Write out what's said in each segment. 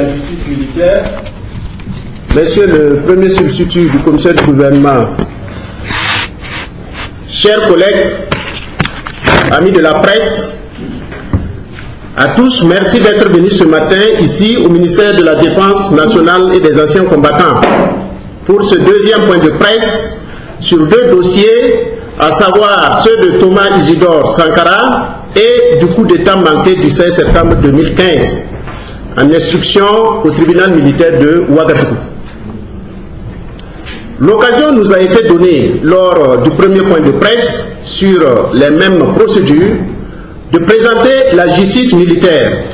la justice militaire, Monsieur le premier substitut du commissaire du gouvernement, chers collègues, amis de la presse, à tous, merci d'être venus ce matin ici au ministère de la Défense nationale et des anciens combattants pour ce deuxième point de presse sur deux dossiers, à savoir ceux de Thomas Isidore Sankara et du coup d'État manqué du 16 septembre 2015 en instruction au tribunal militaire de Ouagadougou. L'occasion nous a été donnée lors du premier point de presse sur les mêmes procédures de présenter la justice militaire.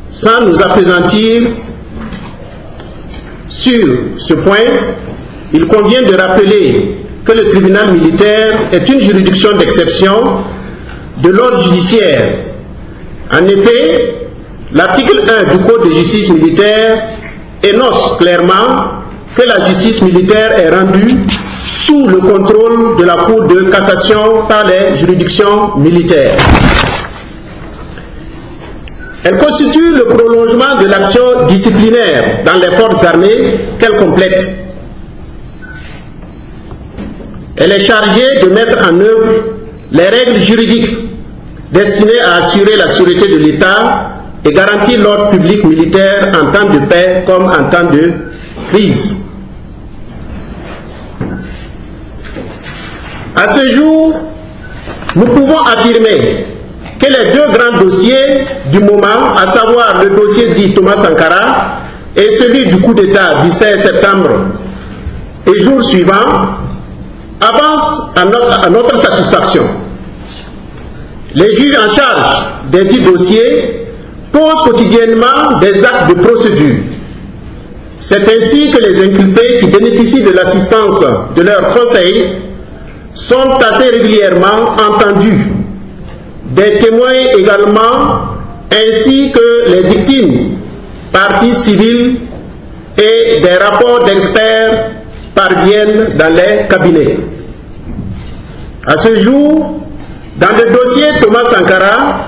Sans nous appesantir sur ce point, il convient de rappeler que le tribunal militaire est une juridiction d'exception de l'ordre judiciaire. En effet, l'article 1 du Code de justice militaire énonce clairement que la justice militaire est rendue sous le contrôle de la Cour de cassation par les juridictions militaires. Elle constitue le prolongement de l'action disciplinaire dans les forces armées qu'elle complète. Elle est chargée de mettre en œuvre les règles juridiques destinées à assurer la sûreté de l'État et garantir l'ordre public militaire en temps de paix comme en temps de crise. À ce jour, nous pouvons affirmer que les deux grands dossiers du moment, à savoir le dossier dit Thomas Sankara et celui du coup d'État du 16 septembre et jour suivant, avancent à notre satisfaction. Les juges en charge des dix dossiers posent quotidiennement des actes de procédure. C'est ainsi que les inculpés qui bénéficient de l'assistance de leurs conseils sont assez régulièrement entendus. Des témoins également, ainsi que les victimes, parties civiles et des rapports d'experts parviennent dans les cabinets. À ce jour, dans le dossier Thomas Sankara,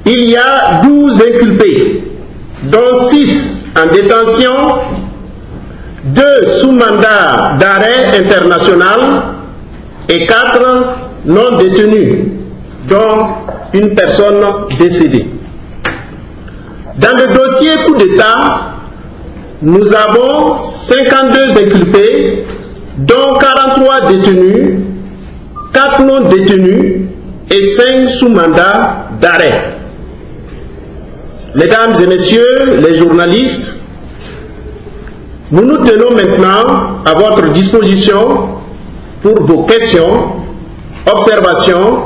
il y a 12 inculpés, dont 6 en détention, 2 sous mandat d'arrêt international et 4 non détenus, dont une personne décédée. Dans le dossier coup d'État, nous avons 52 inculpés, dont 43 détenus, 4 non détenus et 5 sous mandat d'arrêt. Mesdames et messieurs les journalistes, nous nous tenons maintenant à votre disposition pour vos questions, observations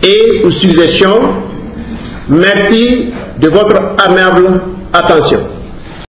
et suggestions. Merci de votre aimable attention.